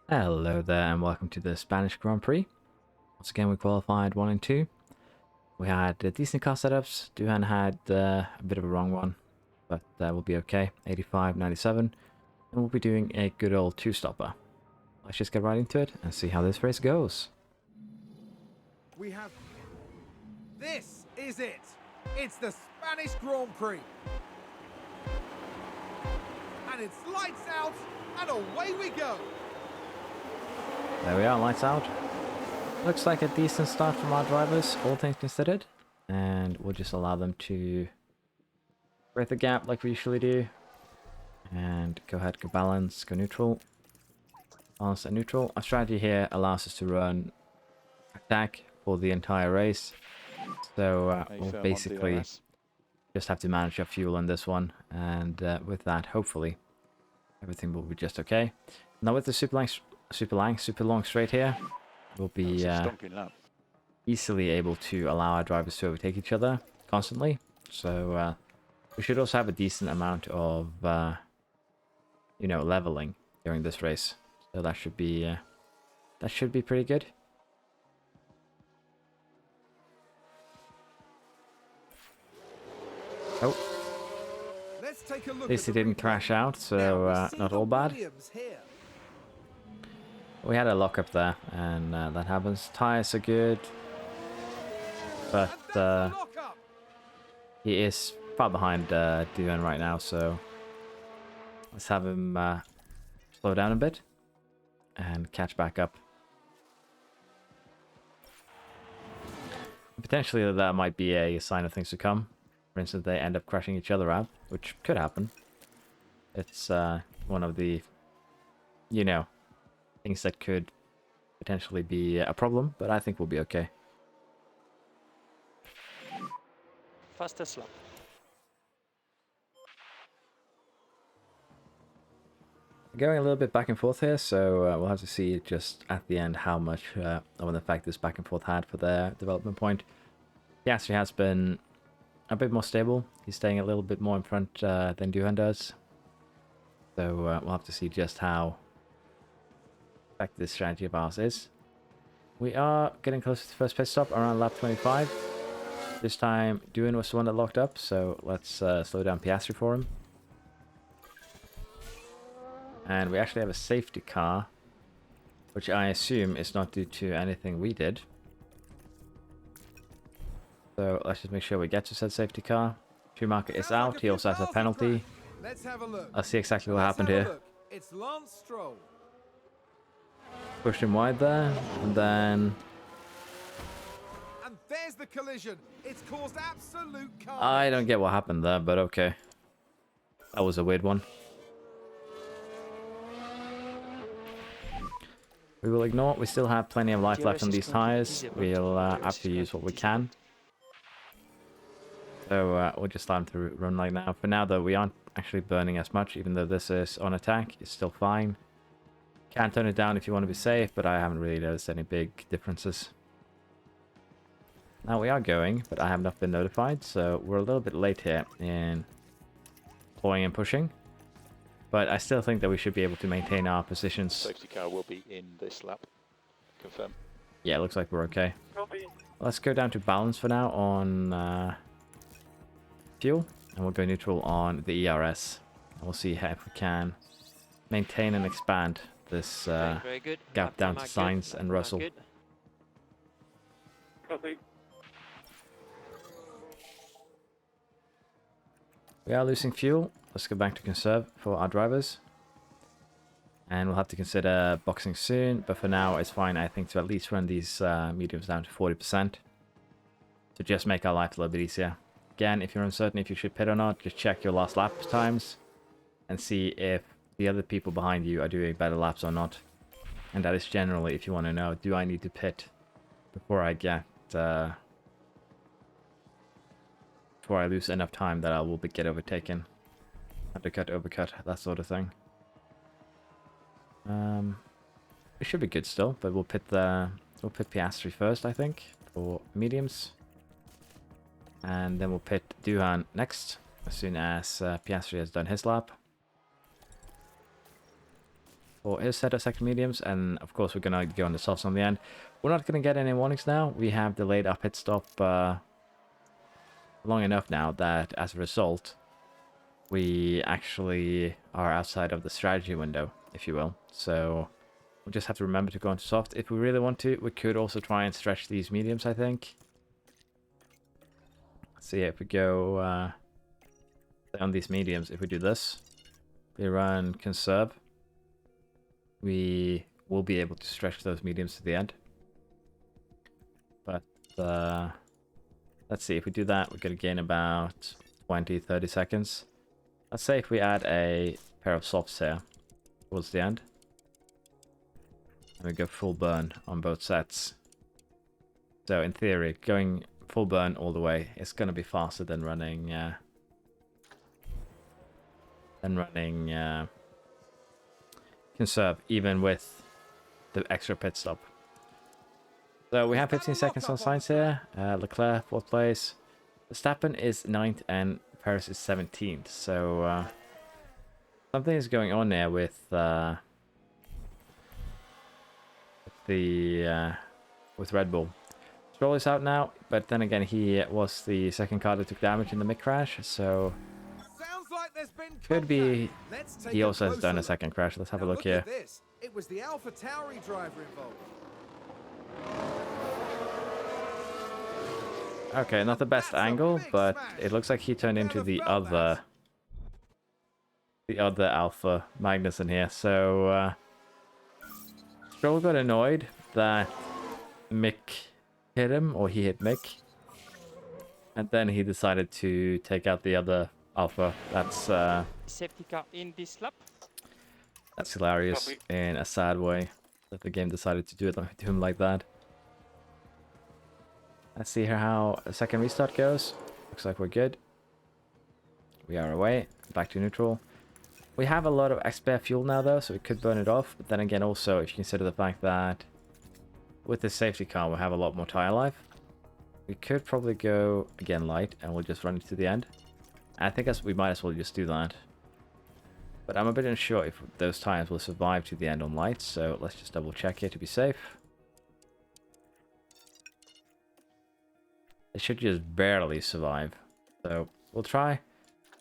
Hello there and welcome to the Spanish Grand Prix. Once again we qualified 1 and 2. We had decent car setups. Duhan had a bit of a wrong one, but we'll be okay. 85, 97, and we'll be doing a good old two-stopper. Let's just get right into it and see how this race goes. We have... This is it! It's the Spanish Grand Prix! And it's lights out, and away we go! There we are, lights out. Looks like a decent start from our drivers, all things considered. And we'll just allow them to break the gap like we usually do. And go ahead, go balance, go neutral. Balance and neutral. Our strategy here allows us to run attack for the entire race. So we'll basically just have to manage our fuel in this one. And with that, hopefully, everything will be just okay. Now with the super long straight here, we'll be easily able to allow our drivers to overtake each other constantly. So we should also have a decent amount of leveling during this race. So that should be pretty good. Oh, at least it didn't crash out, so not all bad. We had a lockup there, and that happens. Tires are good, but he is far behind Duhan right now, so let's have him slow down a bit and catch back up. Potentially that might be a sign of things to come. For instance, they end up crashing each other out, which could happen. It's one of the, things that could potentially be a problem, but I think we'll be okay. Fastest lap. Going a little bit back and forth here, so we'll have to see just at the end how much of an effect this back and forth had for their development point. Piastri has been a bit more stable. He's staying a little bit more in front than Duhan does. So we'll have to see just how effective this strategy of ours is. We are getting close to the first pit stop around lap 25. This time Duhan was the one that locked up, so let's slow down Piastri for him. And we actually have a safety car, which I assume is not due to anything we did. So let's just make sure we get to said safety car. Schumacher is out. He also has a penalty. Let's have a look. I'll see exactly what happened here. It's Lance Stroll. Pushed him wide there, and then... And there's the collision. It's caused absolute carnage. I don't get what happened there, but okay. That was a weird one. We will ignore. We still have plenty of life left on these tires. We'll have to use what we can. So we'll just let them to run like now. For now, though, we aren't actually burning as much, even though this is on attack. It's still fine. Can turn it down if you want to be safe, but I haven't really noticed any big differences. Now we are going, but I have not been notified, so we're a little bit late here in pulling and pushing. But I still think that we should be able to maintain our positions. Safety car will be in this lap. Confirm. Yeah, it looks like we're okay. Let's go down to balance for now on fuel, and we'll go neutral on the ERS. And we'll see if we can maintain and expand this very good. gap down to Sainz and Russell. We are losing fuel. Let's go back to conserve for our drivers. And we'll have to consider boxing soon, but for now it's fine, I think, to at least run these mediums down to 40%. To just make our life a little bit easier. Again, if you're uncertain if you should pit or not, just check your last lap times and see if the other people behind you are doing better laps or not. And that is generally if you want to know, do I need to pit before I get... before I lose enough time that I will get overtaken. Undercut, overcut, that sort of thing. It should be good still, but we'll pit Piastri first, I think, for mediums. And then we'll pit Duhan next, as soon as Piastri has done his lap. for his set of second mediums, and of course we're gonna go on the softs on the end. We're not gonna get any warnings now. We have delayed our pit stop long enough now that as a result we actually are outside of the strategy window, if you will. So we'll just have to remember to go into soft. If we really want to, we could also try and stretch these mediums, I think. So yeah, if we go on these mediums, if we do this, we run conserve, we will be able to stretch those mediums to the end. But let's see, if we do that, we're going to gain about 20-30 seconds. Let's say if we add a pair of softs here towards the end, and we go full burn on both sets. So in theory, going full burn all the way is going to be faster than running conserve, even with the extra pit stop. So we have 15 seconds on science here. Leclerc 4th place, Verstappen is 9th, and Paris is 17th. So something is going on there with Red Bull. Stroll is out now, but then again, he was the second car that took damage in the mid crash, so could be he also has done a second crash. Let's have a look here. It was the Alpha Tauri driver involved. Okay, not the best angle, but it looks like he turned into the other Alpha Magnussen here. So Stroll got annoyed that Mick hit him, or he hit Mick, and then he decided to take out the other Alpha. That's Safety car in this lap. that's hilarious in a sad way that the game decided to do it to him like that. Let's see here how a second restart goes. Looks like we're good. We are away, back to neutral. We have a lot of spare fuel now though, so we could burn it off. But then again, also if you consider the fact that with the safety car we have a lot more tire life, we could probably go again light and we'll just run it to the end. I think we might as well just do that. But I'm a bit unsure if those tires will survive to the end on light, so let's just double check here to be safe. They should just barely survive. So we'll try.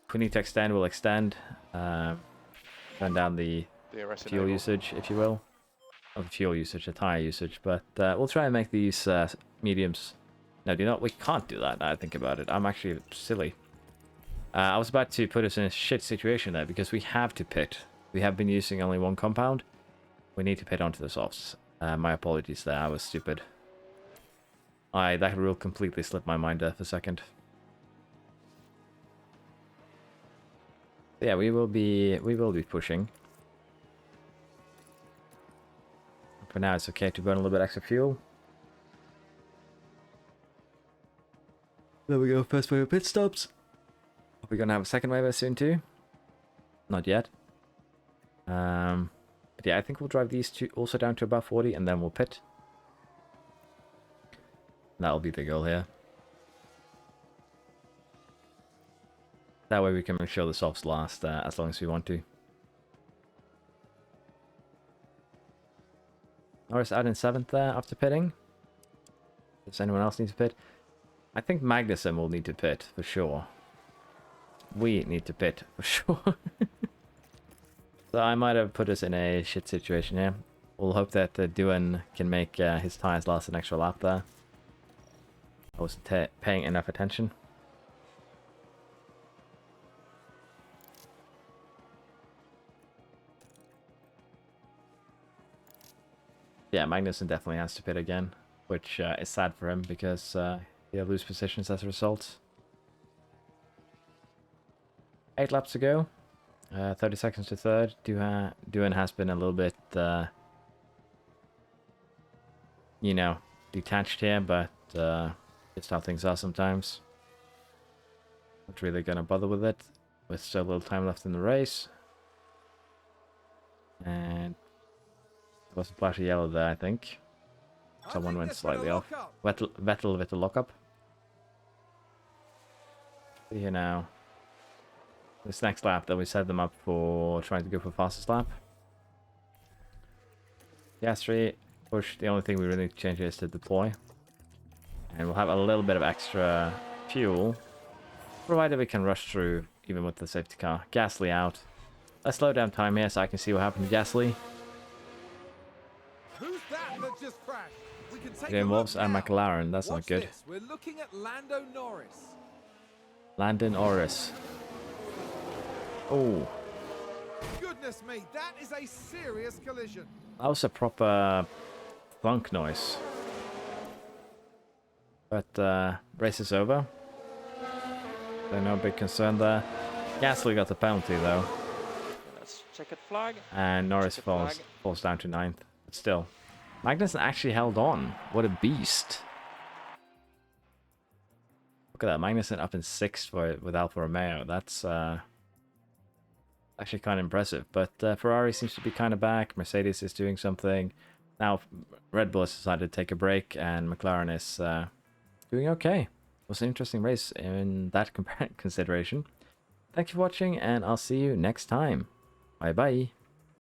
If we need to extend, we'll extend. Turn down the fuel usage, if you will. Not the fuel usage, the tire usage. But we'll try and make these mediums. No, do you know, we can't do that now I think about it. I'm actually silly. I was about to put us in a shit situation there because we have to pit. We have been using only one compound. We need to pit onto the softs. My apologies there, I was stupid. That rule completely slipped my mind there for a second. Yeah, we will be pushing. For now, it's okay to burn a little bit extra fuel. There we go. First wave of pit stops. Are we gonna have a second wave soon too? Not yet. But yeah, I think we'll drive these two also down to about 40, and then we'll pit. That'll be the goal here. That way we can make sure the softs last as long as we want to. Norris out in 7th there after pitting. Does anyone else need to pit? I think Magnussen will need to pit for sure. We need to pit for sure. So I might have put us in a shit situation here. We'll hope that Duan can make his tires last an extra lap there. I wasn't paying enough attention. Yeah, Magnussen definitely has to pit again, which is sad for him because he'll lose positions as a result. 8 laps to go. 30 seconds to third. Duan has been a little bit, you know, detached here, but just how things are sometimes. Not really gonna bother with it. With still a little time left in the race. And there was a flash of yellow there, I think. Someone went slightly off. Vettel with the lockup. See here now. This next lap that we set them up for trying to go for fastest lap. Gasly, push. The only thing we really need to change is to deploy. And we'll have a little bit of extra fuel, provided we can rush through even with the safety car. Gasly out. Let's slow down time here so I can see what happened to Gasly. Who's that just crashed? We can take Game a look Wolves and now. McLaren. That's Watch not good. This. We're looking at Lando Norris. Landon Norris. Oh, Goodness me, that is a serious collision. that was a proper thunk noise. But race is over. So no big concern there. Gasly got the penalty though. Let's check it flag. And Norris Check the flag. falls down to 9th. But still, Magnussen actually held on. What a beast. Look at that, Magnussen up in 6th with Alfa Romeo. That's actually kind of impressive. But Ferrari seems to be kind of back. Mercedes is doing something. Now Red Bull has decided to take a break, and McLaren is doing okay. It was an interesting race in that consideration. Thank you for watching, and I'll see you next time. Bye bye.